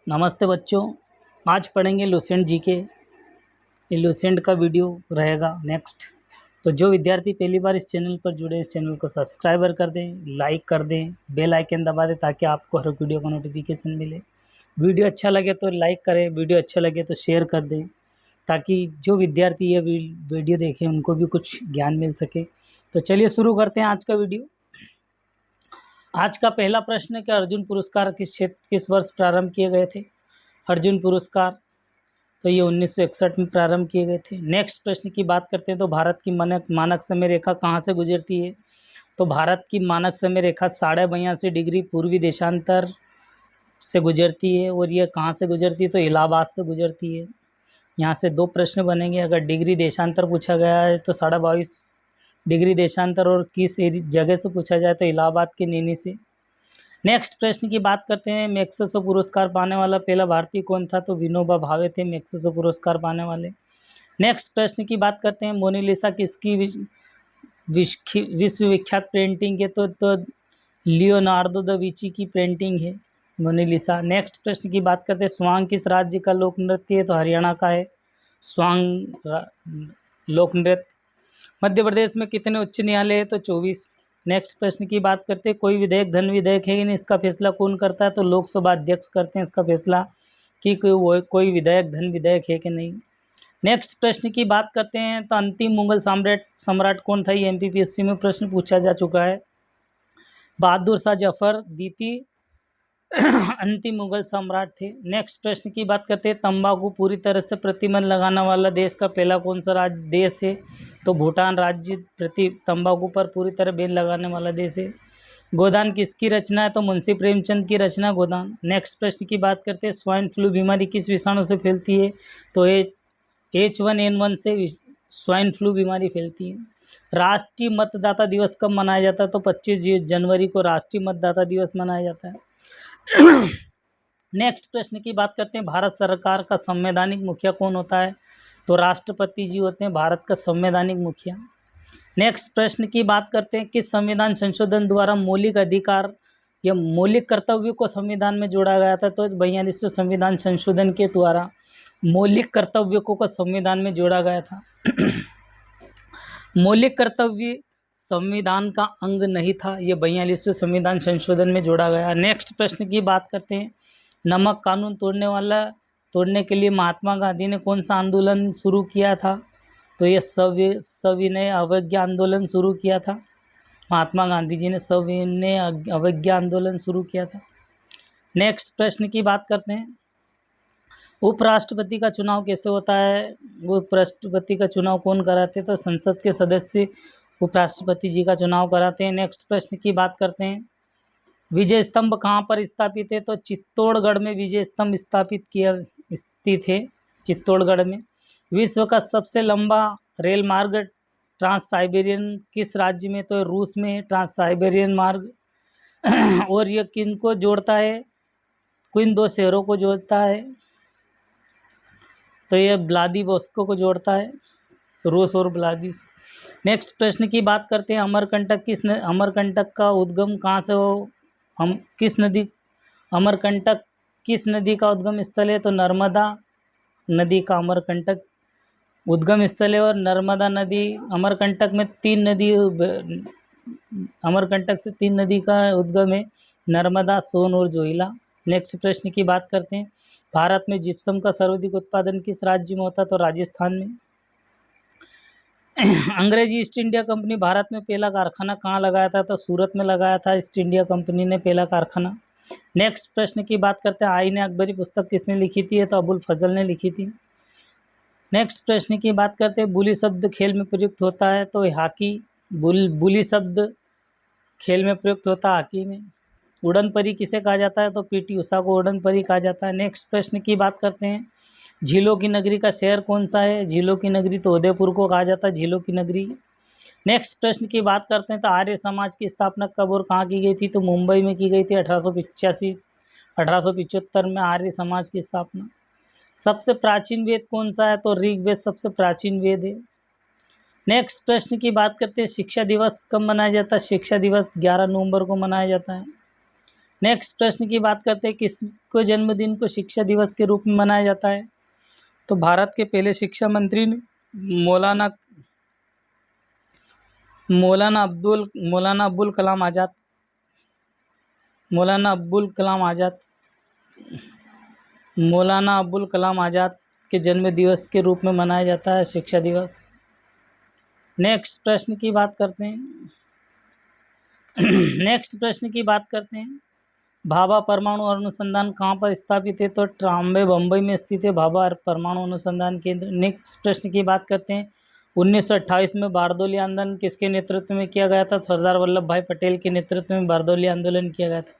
नमस्ते बच्चों। आज पढ़ेंगे लुसेंट जी के। ये लुसेंट का वीडियो रहेगा नेक्स्ट। तो जो विद्यार्थी पहली बार इस चैनल पर जुड़े, इस चैनल को सब्सक्राइबर कर दें, लाइक कर दें, बेल आइकन दबा दें ताकि आपको हर वीडियो का नोटिफिकेशन मिले। वीडियो अच्छा लगे तो लाइक करें, वीडियो अच्छा लगे तो शेयर कर दें ताकि जो विद्यार्थी ये वीडियो देखें उनको भी कुछ ज्ञान मिल सके। तो चलिए शुरू करते हैं आज का वीडियो। आज का पहला प्रश्न है कि अर्जुन पुरस्कार किस वर्ष प्रारंभ किए गए थे। अर्जुन पुरस्कार तो ये 1961 में प्रारंभ किए गए थे। नेक्स्ट प्रश्न की बात करते हैं तो भारत की मानक समय रेखा कहाँ से गुजरती है। तो भारत की मानक समय रेखा 82.5 डिग्री पूर्वी देशांतर से गुजरती है। और ये कहाँ से गुजरती है तो इलाहाबाद से गुजरती है। यहाँ से दो प्रश्न बनेंगे। अगर डिग्री देशांतर पूछा गया है तो 22.5 डिग्री देशांतर और किस जगह से पूछा जाए तो इलाहाबाद के नैनी से। नेक्स्ट प्रश्न की बात करते हैं। मैग्सेसे पुरस्कार पाने वाला पहला भारतीय कौन था। तो विनोबा भावे थे मैग्सेसे पुरस्कार पाने वाले। नेक्स्ट प्रश्न की बात करते हैं। मोनालिसा किसकी विश्व विख्यात पेंटिंग है। तो लियोनार्डो दा विंची की पेंटिंग है मोनालिसा। नेक्स्ट प्रश्न की बात करते हैं। स्वांग किस राज्य का लोक नृत्य है। तो हरियाणा का है स्वांग लोक नृत्य। मध्य प्रदेश में कितने उच्च न्यायालय है। तो 24। नेक्स्ट प्रश्न की बात करते हैं। कोई विधेयक धन विधेयक है कि नहीं, इसका फैसला कौन करता है। तो लोकसभा अध्यक्ष करते हैं इसका फैसला कि कोई विधेयक धन विधेयक है कि नहीं। नेक्स्ट प्रश्न की बात करते हैं। तो अंतिम मुगल सम्राट कौन था। ये MPPSC में प्रश्न पूछा जा चुका है। बहादुर शाह जफर द्वितीय अंतिम मुगल सम्राट थे। नेक्स्ट प्रश्न की बात करते हैं। तंबाकू पूरी तरह से प्रतिबंध लगाने वाला देश का पहला कौन सा देश है। तो भूटान राज्य तंबाकू पर पूरी तरह बैन लगाने वाला देश है। गोदान किसकी रचना है। तो मुंशी प्रेमचंद की रचना गोदान। नेक्स्ट प्रश्न की बात करते हैं। स्वाइन फ्लू बीमारी किस विषाणु से फैलती है। तो H1N1 से स्वाइन फ्लू बीमारी फैलती है। राष्ट्रीय मतदाता दिवस कब मनाया जाता है। तो 25 जनवरी को राष्ट्रीय मतदाता दिवस मनाया जाता है। नेक्स्ट प्रश्न की बात करते हैं। भारत सरकार का संवैधानिक मुखिया कौन होता है। तो राष्ट्रपति जी होते हैं भारत का संवैधानिक मुखिया। नेक्स्ट प्रश्न की बात करते हैं। किस संविधान संशोधन द्वारा मौलिक अधिकार या मौलिक कर्तव्यों को संविधान में जोड़ा गया था। तो 42वें संविधान संशोधन के द्वारा मौलिक कर्तव्यों को संविधान में जोड़ा गया था। मौलिक कर्तव्य संविधान का अंग नहीं था, ये 42वें संविधान संशोधन में जोड़ा गया। नेक्स्ट प्रश्न की बात करते हैं। नमक कानून तोड़ने के लिए महात्मा गांधी ने कौन सा आंदोलन शुरू किया था। तो ये सविनय अवज्ञा आंदोलन शुरू किया था। महात्मा गांधी जी ने सविनय अवज्ञा आंदोलन शुरू किया था। नेक्स्ट प्रश्न की बात करते हैं। उपराष्ट्रपति का चुनाव कैसे होता है। उपराष्ट्रपति का चुनाव कौन कराते हैं। तो संसद के सदस्य उपराष्ट्रपति जी का चुनाव कराते हैं। नेक्स्ट प्रश्न की बात करते हैं। विजय स्तंभ कहाँ पर स्थापित है। तो चित्तौड़गढ़ में विजय स्तंभ स्थित है चित्तौड़गढ़ में। विश्व का सबसे लंबा रेल मार्ग ट्रांस साइबेरियन किस राज्य में। तो रूस में है ट्रांस साइबेरियन मार्ग। और यह किनको जोड़ता है, किन दो शहरों को जोड़ता है। तो यह व्लादिवोस्तोक को जोड़ता है, रूस और व्लादिवोस्तोक। नेक्स्ट प्रश्न की बात करते हैं। अमरकंटक का उद्गम कहाँ से हो। अमरकंटक किस नदी का उद्गम स्थल है। तो नर्मदा नदी का अमरकंटक उद्गम स्थल है। और नर्मदा नदी अमरकंटक में अमरकंटक से 3 नदी का उद्गम है, नर्मदा, सोन और जोइला। नेक्स्ट प्रश्न की बात करते हैं। भारत में जिप्सम का सर्वाधिक उत्पादन किस राज्य में होता है। तो राजस्थान में। अंग्रेजी ईस्ट इंडिया कंपनी भारत में पहला कारखाना कहाँ लगाया था। तो सूरत में लगाया था ईस्ट इंडिया कंपनी ने पहला कारखाना। नेक्स्ट प्रश्न की बात करते हैं। आईने अकबरी पुस्तक किसने लिखी थी। तो अबुल फजल ने लिखी थी। नेक्स्ट प्रश्न की बात करते हैं। बुली शब्द खेल में प्रयुक्त होता है। तो हॉकी बुली शब्द खेल में प्रयुक्त होता है हॉकी में। उड़न परी किसे कहा जाता है। तो PT उषा को उड़न परी कहा जाता है। नेक्स्ट प्रश्न की बात करते हैं। झीलों की नगरी का शहर कौन सा है। झीलों की नगरी तो उदयपुर को कहा जाता है झीलों की नगरी। नेक्स्ट प्रश्न की बात करते हैं। तो आर्य समाज की स्थापना कब और कहाँ की गई थी। तो मुंबई में की गई थी 1875 में आर्य समाज की स्थापना। सबसे प्राचीन वेद कौन सा है। तो ऋग्वेद सबसे प्राचीन वेद है। नेक्स्ट प्रश्न की बात करते हैं। शिक्षा दिवस कब मनाया जाता है। शिक्षा दिवस 11 नवंबर को मनाया जाता है। नेक्स्ट प्रश्न की बात करते हैं, किसको जन्मदिन को शिक्षा दिवस के रूप में मनाया जाता है? तो भारत के पहले शिक्षा मंत्री मौलाना मौलाना अब्दुल कलाम आज़ाद मौलाना अब्दुल कलाम आज़ाद मौलाना अब्दुल कलाम आज़ाद के जन्म दिवस के रूप में मनाया जाता है शिक्षा दिवस। नेक्स्ट प्रश्न की बात करते हैं नेक्स्ट प्रश्न की बात करते हैं, भाभा परमाणु अनुसंधान कहाँ पर स्थापित है? तो ट्राम्बे बम्बई में स्थित है भाभा परमाणु अनुसंधान केंद्र। नेक्स्ट प्रश्न की बात करते हैं, 1928 में बारदोली आंदोलन किसके नेतृत्व में किया गया था? सरदार वल्लभ भाई पटेल के नेतृत्व में बारदोली आंदोलन किया गया था।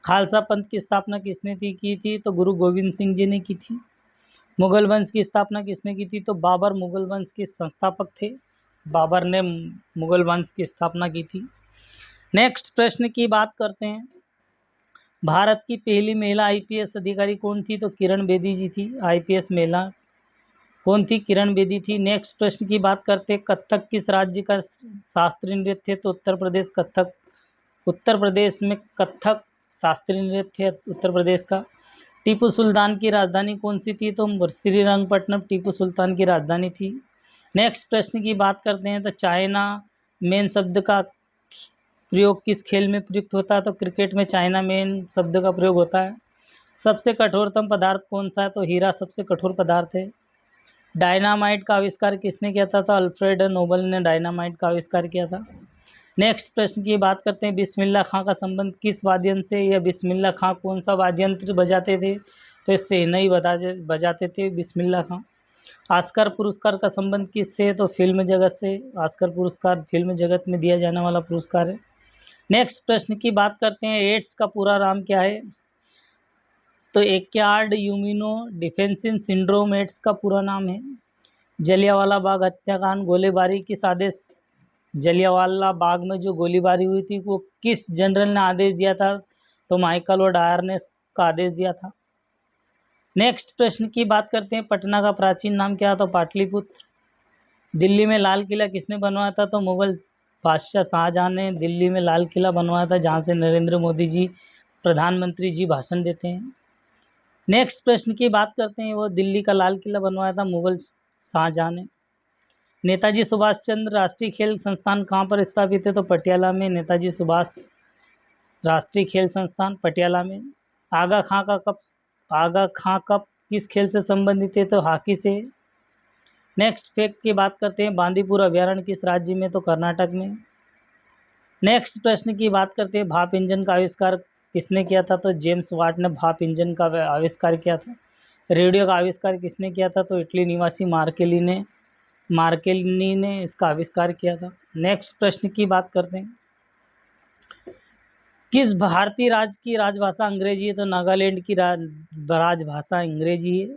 खालसा पंथ की स्थापना किसने की थी? तो गुरु गोविंद सिंह जी ने की थी। मुगल वंश की स्थापना किसने की थी? तो बाबर मुगल वंश के संस्थापक थे। बाबर ने मुगल वंश की स्थापना की थी। नेक्स्ट प्रश्न की बात करते हैं, भारत की पहली महिला आईपीएस अधिकारी कौन थी? तो किरण बेदी जी थी। आईपीएस महिला कौन थी? किरण बेदी थी। नेक्स्ट प्रश्न की बात करते हैं, कथक किस राज्य का शास्त्रीय नृत्य है? तो उत्तर प्रदेश। कथक उत्तर प्रदेश में कथक शास्त्रीय नृत्य है उत्तर प्रदेश का। टीपू सुल्तान की राजधानी कौन सी थी? तो श्रीरंगपट्टनम टीपू सुल्तान की राजधानी थी। नेक्स्ट प्रश्न की बात करते हैं, तो चाइना मेन शब्द का प्रयोग किस खेल में प्रयुक्त होता है? तो क्रिकेट में चाइना मेन शब्द का प्रयोग होता है। सबसे कठोरतम पदार्थ कौन सा है? तो हीरा सबसे कठोर पदार्थ है। डायनामाइट का आविष्कार किसने किया था? तो अल्फ्रेड नोबल ने डायनामाइट का आविष्कार किया था। नेक्स्ट प्रश्न की बात करते हैं, बिस्मिल्लाह खां का संबंध किस वाद्ययंत्र से? या बिस्मिल्लाह खां कौन सा वाद्ययंत्र बजाते थे? तो इससे नहीं बजाते थे बिस्मिल्लाह खां। ऑस्कर पुरस्कार का संबंध किससे? तो फिल्म जगत से। ऑस्कर पुरस्कार फिल्म जगत में दिया जाने वाला पुरस्कार है। नेक्स्ट प्रश्न की बात करते हैं, एड्स का पूरा नाम क्या है? तो एक्यार्ड यूमिनो डिफेंसिन सिंड्रोम एड्स का पूरा नाम है। जलियांवाला बाग हत्याकांड गोलीबारी किस आदेश जलियांवाला बाग में जो गोलीबारी हुई थी वो किस जनरल ने आदेश दिया था? तो माइकल और डायर ने का आदेश दिया था। नेक्स्ट प्रश्न की बात करते हैं, पटना का प्राचीन नाम क्या था? पाटलिपुत्र। दिल्ली में लाल किला किसने बनवाया था? तो मुगल बादशाह शाहजहां ने दिल्ली में लाल किला बनवाया था, जहां से नरेंद्र मोदी जी प्रधानमंत्री जी भाषण देते हैं। नेक्स्ट प्रश्न की बात करते हैं, वो दिल्ली का लाल किला बनवाया था मुगल शाहजहां ने। नेताजी सुभाष चंद्र राष्ट्रीय खेल संस्थान कहाँ पर स्थापित है? तो पटियाला में। नेताजी सुभाष राष्ट्रीय खेल संस्थान पटियाला में। आगा खां कप किस खेल से संबंधित है? तो हॉकी से। नेक्स्ट फैक्ट की बात करते हैं, बांदीपुर अभ्यारण्य किस राज्य में? तो कर्नाटक में। नेक्स्ट प्रश्न की बात करते हैं, भाप इंजन का आविष्कार किसने किया था? तो जेम्स वाट ने भाप इंजन का आविष्कार किया था। रेडियो का आविष्कार किसने किया था? तो इटली निवासी मार्केलिनी ने इसका आविष्कार किया था। नेक्स्ट प्रश्न की बात करते हैं, किस भारतीय राज्य की राजभाषा अंग्रेजी है? तो नागालैंड की राजभाषा अंग्रेजी है।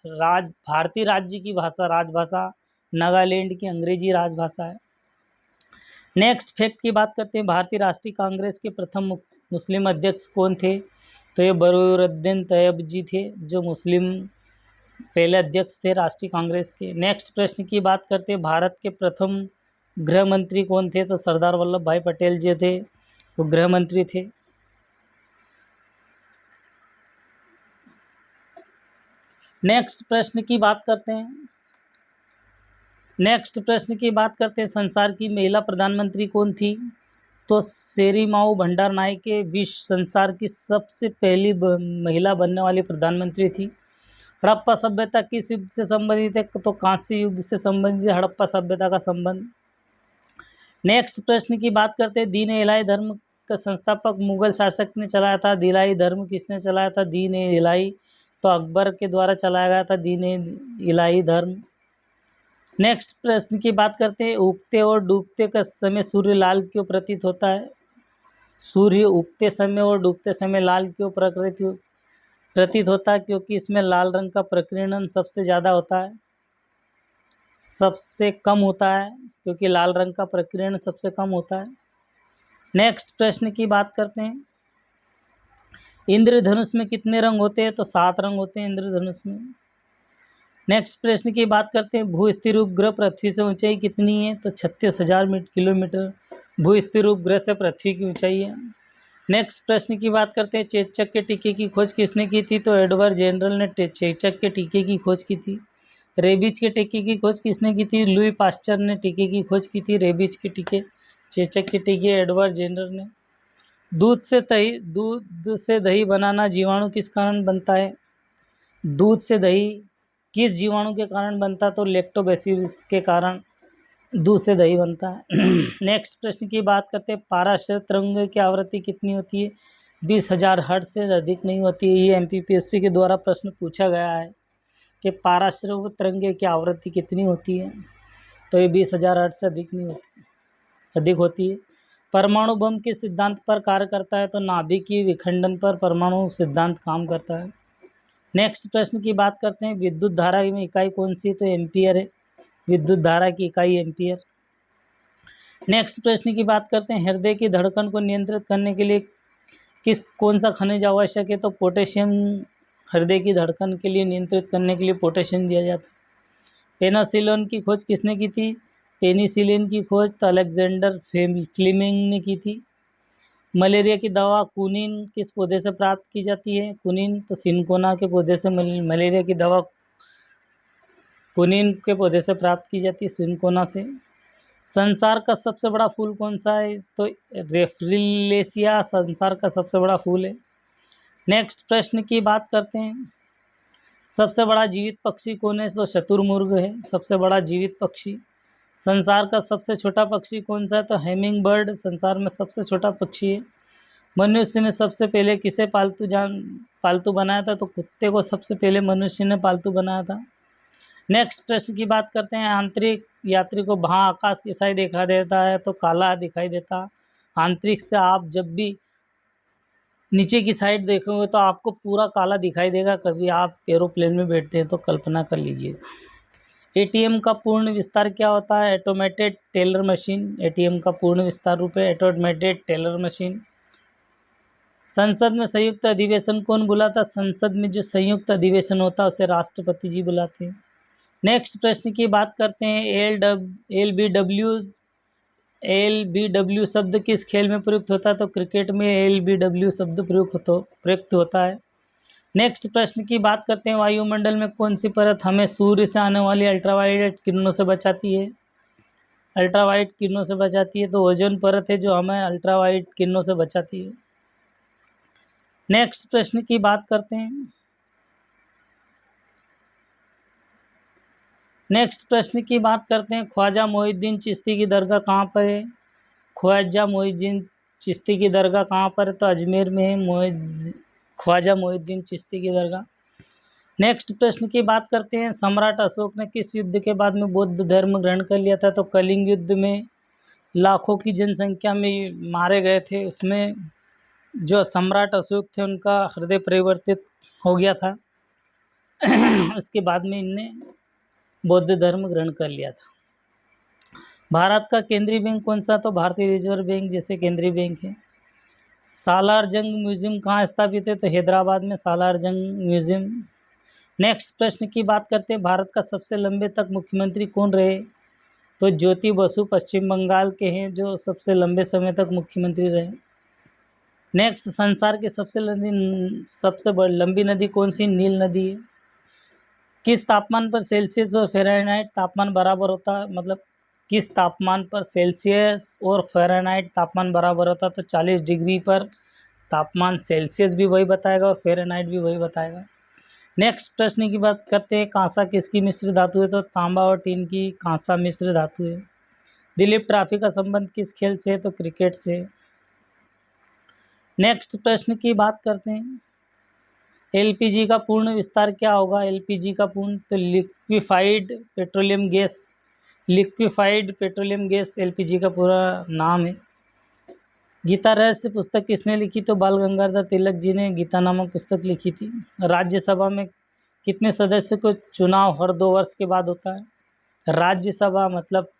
भारतीय राज्य की राजभाषा नागालैंड की अंग्रेजी राजभाषा है। नेक्स्ट फैक्ट की बात करते हैं, भारतीय राष्ट्रीय कांग्रेस के प्रथम मुस्लिम अध्यक्ष कौन थे? तो ये बरूरुद्दीन तैयब जी थे, जो मुस्लिम पहले अध्यक्ष थे राष्ट्रीय कांग्रेस के। नेक्स्ट प्रश्न की बात करते हैं, भारत के प्रथम गृह मंत्री कौन थे? तो सरदार वल्लभ भाई पटेल जी थे, वो गृह मंत्री थे। नेक्स्ट प्रश्न की बात करते हैं, संसार की महिला प्रधानमंत्री कौन थी? तो सेरीमाऊ भंडार नायके विश्व संसार की सबसे पहली महिला बनने वाली प्रधानमंत्री थी। हड़प्पा सभ्यता किस युग से संबंधित है? तो कांस्य युग से संबंधित है हड़प्पा सभ्यता का संबंध। नेक्स्ट प्रश्न की बात करते हैं, दीन इलाही धर्म का संस्थापक मुगल शासक ने चलाया था। इलाही धर्म किसने चलाया था? दीन इलाही तो अकबर के द्वारा चलाया गया था दीन इलाही धर्म। नेक्स्ट प्रश्न की बात करते हैं, उगते और डूबते का समय सूर्य लाल क्यों प्रतीत होता है? सूर्य उगते समय और डूबते समय लाल क्यों प्रतीत होता है? क्योंकि इसमें लाल रंग का प्रकीर्णन सबसे ज़्यादा होता है, सबसे कम होता है, क्योंकि लाल रंग का प्रकीर्णन सबसे कम होता है। नेक्स्ट प्रश्न की बात करते हैं, इंद्रधनुष में कितने रंग होते हैं? तो 7 रंग होते हैं इंद्रधनुष में। नेक्स्ट प्रश्न की बात करते हैं, भू स्थिर उपग्रह पृथ्वी से ऊंचाई कितनी है? तो 36,000 किलोमीटर भू स्थिर उपग्रह से पृथ्वी की ऊंचाई है। नेक्स्ट प्रश्न की बात करते हैं, चेचक के टीके की खोज किसने की थी? तो एडवर्ड जेनरल ने चेचक के टीके की खोज की थी। रेबीज के टीके की खोज किसने की थी? लुई पास्चर ने टीके की खोज की थी रेबीज के टीके। चेचक के टीके एडवर्ड जेनरल ने। दूध से दही बनाना जीवाणु किस कारण बनता है? दूध से दही किस जीवाणु के कारण बनता है? तो लैक्टोबैसिलस के कारण दूध से दही बनता है। नेक्स्ट प्रश्न की बात करते हैं, पाराशर तरंग की आवृत्ति कितनी होती है? 20,000 हर्ट्ज से अधिक नहीं होती है। ये एमपीपीएससी के द्वारा प्रश्न पूछा गया है कि पाराश्रव्य तरंग की आवृत्ति कितनी होती है? तो ये 20,000 हर्ट्ज से अधिक नहीं होती, अधिक होती है। परमाणु बम किस सिद्धांत पर कार्य करता है? तो नाभिकीय विखंडन पर परमाणु सिद्धांत काम करता है। नेक्स्ट प्रश्न की बात करते हैं, विद्युत धारा में इकाई कौन सी है? तो एम्पियर है। विद्युत धारा की इकाई एम्पियर। नेक्स्ट प्रश्न की बात करते हैं, हृदय की धड़कन को नियंत्रित करने के लिए कौन सा खनिज आवश्यक है? तो पोटेशियम। हृदय की धड़कन के लिए नियंत्रित करने के लिए पोटेशियम दिया जाता है। पेनिसिलिन की खोज किसने की थी? पेनिसिलिन की खोज तो अलेक्जेंडर फ्लेमिंग ने की थी। मलेरिया की दवा कुनिन किस पौधे से प्राप्त की जाती है? कुनिन तो सिनकोना के पौधे से मलेरिया की दवा कुनिन के पौधे से प्राप्त की जाती है, सिनकोना से। संसार का सबसे बड़ा फूल कौन सा है? तो रेफ्रिलेशिया संसार का सबसे बड़ा फूल है। नेक्स्ट प्रश्न की बात करते हैं, सबसे बड़ा जीवित पक्षी कौन है? तो शुतुरमुर्ग है सबसे बड़ा जीवित पक्षी। संसार का सबसे छोटा पक्षी कौन सा है? तो हेमिंग बर्ड संसार में सबसे छोटा पक्षी है। मनुष्य ने सबसे पहले किसे पालतू बनाया था? तो कुत्ते को सबसे पहले मनुष्य ने पालतू बनाया था। नेक्स्ट प्रश्न की बात करते हैं, आंतरिक यात्री को वहाँ आकाश कैसा ही दिखाई देता है? तो काला दिखाई देता। आंतरिक से आप जब भी नीचे की साइड देखोगे तो आपको पूरा काला दिखाई देगा। कभी आप एरोप्लेन में बैठते हैं तो कल्पना कर लीजिए। एटीएम का पूर्ण विस्तार क्या होता है? Automated teller machine. एटीएम का पूर्ण विस्तार रूप है ऑटोमेटेड टेलर मशीन। संसद में संयुक्त अधिवेशन कौन बुलाता? संसद में जो संयुक्त अधिवेशन होता है उसे राष्ट्रपति जी बुलाते हैं। नेक्स्ट प्रश्न की बात करते हैं, एल बी डब्ल्यू शब्द किस खेल में प्रयुक्त होता है? तो क्रिकेट में एल बी डब्ल्यू शब्द प्रयुक्त होता है। नेक्स्ट प्रश्न की बात करते हैं, वायुमंडल में कौन सी परत हमें सूर्य से आने वाली अल्ट्रावायलेट किरणों से बचाती है? अल्ट्रावायलेट किरणों से बचाती है तो ओजोन परत है जो हमें अल्ट्रावायलेट किरणों से बचाती है। नेक्स्ट प्रश्न की बात करते हैं, नेक्स्ट प्रश्न की बात करते हैं, ख्वाजा मोइनुद्दीन चिश्ती की दरगाह कहाँ पर है? ख्वाजा मोइनुद्दीन चिश्ती की दरगाह कहाँ पर है? तो अजमेर में है ख्वाजा मोइनुद्दीन चिश्ती की दरगाह। नेक्स्ट प्रश्न की बात करते हैं, सम्राट अशोक ने किस युद्ध के बाद में बौद्ध धर्म ग्रहण कर लिया था? तो कलिंग युद्ध में लाखों की जनसंख्या में मारे गए थे, उसमें जो सम्राट अशोक थे उनका हृदय परिवर्तित हो गया था। उसके बाद में इनने बौद्ध धर्म ग्रहण कर लिया था। भारत का केंद्रीय बैंक कौन सा? तो भारतीय रिजर्व बैंक जैसे केंद्रीय बैंक है। सालार जंग म्यूजियम कहाँ स्थापित है? तो हैदराबाद में सालार जंग म्यूजियम। नेक्स्ट प्रश्न की बात करते हैं, भारत का सबसे लंबे तक मुख्यमंत्री कौन रहे? तो ज्योति बसु पश्चिम बंगाल के हैं जो सबसे लंबे समय तक मुख्यमंत्री रहे। नेक्स्ट, संसार की सबसे लंबी नदी कौन सी? नील नदी है। किस तापमान पर सेल्सियस और फ़ारेनहाइट तापमान बराबर होता है? मतलब किस तापमान पर सेल्सियस और फ़ारेनहाइट तापमान बराबर होता है? तो 40 डिग्री पर तापमान सेल्सियस भी वही बताएगा और फ़ारेनहाइट भी वही बताएगा। नेक्स्ट प्रश्न की बात करते हैं, कांसा किसकी मिश्र धातु है? तो तांबा और टीन की कांसा मिश्र धातु है। दिलीप ट्रॉफी का संबंध किस खेल से है? तो क्रिकेट से। नेक्स्ट प्रश्न की बात करते हैं, एलपीजी का पूर्ण विस्तार क्या होगा? एलपीजी का पूर्ण तो लिक्विफाइड पेट्रोलियम गैस एलपीजी का पूरा नाम है। गीता रहस्य पुस्तक किसने लिखी? तो बाल गंगाधर तिलक जी ने गीता नामक पुस्तक लिखी थी। राज्यसभा में कितने सदस्य को चुनाव हर 2 वर्ष के बाद होता है? राज्यसभा मतलब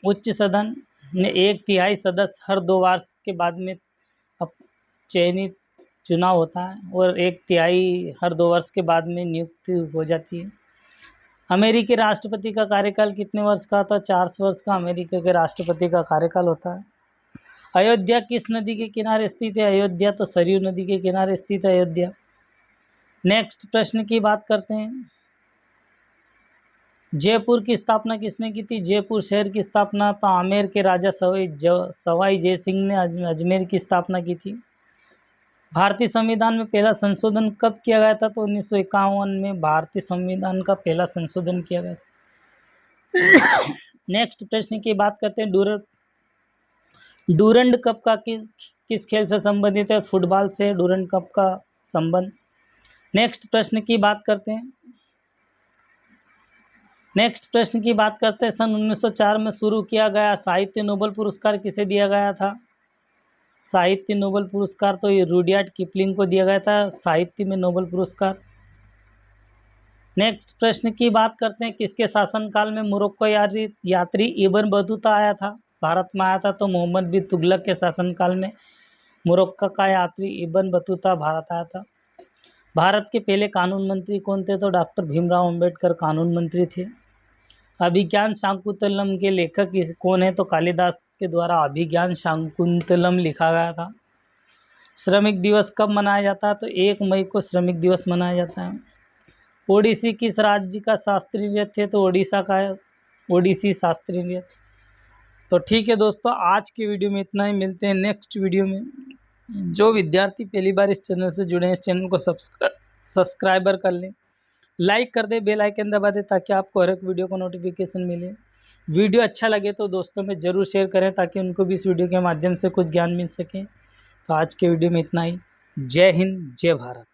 उच्च सदन में 1/3 सदस्य हर 2 वर्ष के बाद में अब चयनित चुनाव होता है और 1/3 हर 2 वर्ष के बाद में नियुक्ति हो जाती है। अमेरिकी राष्ट्रपति का कार्यकाल कितने वर्ष का था? 4 वर्ष का अमेरिका के राष्ट्रपति का कार्यकाल होता है। अयोध्या किस नदी के किनारे स्थित है? अयोध्या तो सरयू नदी के किनारे स्थित है अयोध्या। नेक्स्ट प्रश्न की बात करते हैं। जयपुर की स्थापना किसने की थी? जयपुर शहर की स्थापना तो आमेर के राजा सवाई जय सिंह ने अजमेर की स्थापना की थी। भारतीय संविधान में पहला संशोधन कब किया गया था? तो 1951 में भारतीय संविधान का पहला संशोधन किया गया था। नेक्स्ट प्रश्न की बात करते हैं। डूरंड कप का किस खेल से संबंधित है? फुटबॉल से डूरंड कप का संबंध। नेक्स्ट प्रश्न की बात करते हैं। सन 1904 में शुरू किया गया साहित्य नोबेल पुरस्कार किसे दिया गया था? साहित्य नोबेल पुरस्कार तो ये रुडयार्ड किपलिंग को दिया गया था, साहित्य में नोबेल पुरस्कार। नेक्स्ट प्रश्न की बात करते हैं। किसके शासनकाल में मोरक्को यात्री इब्न बतूता आया था? भारत में आया था, तो मोहम्मद बिन तुगलक के शासनकाल में मोरक्को का यात्री इब्न बतूता भारत आया था। भारत के पहले कानून मंत्री कौन थे? तो डॉक्टर भीमराव अंबेडकर कानून मंत्री थे। अभिज्ञान शाकुंतलम के लेखक कौन है? तो कालिदास के द्वारा अभिज्ञान शाकुंतलम लिखा गया था। श्रमिक दिवस कब मनाया जाता है? तो 1 मई को श्रमिक दिवस मनाया जाता है। ओडिसी किस राज्य का शास्त्रीय नृत्य है? तो ओडिशा का ओडिसी शास्त्रीय नृत्य। तो ठीक है दोस्तों, आज की वीडियो में इतना ही। मिलते हैं नेक्स्ट वीडियो में। जो विद्यार्थी पहली बार इस चैनल से जुड़े हैं, इस चैनल को सब्सक्राइबर कर लें, लाइक कर दे, बेल आइकन दबा दे, ताकि आपको हर एक वीडियो का नोटिफिकेशन मिले। वीडियो अच्छा लगे तो दोस्तों में ज़रूर शेयर करें, ताकि उनको भी इस वीडियो के माध्यम से कुछ ज्ञान मिल सके। तो आज के वीडियो में इतना ही। जय हिंद, जय भारत।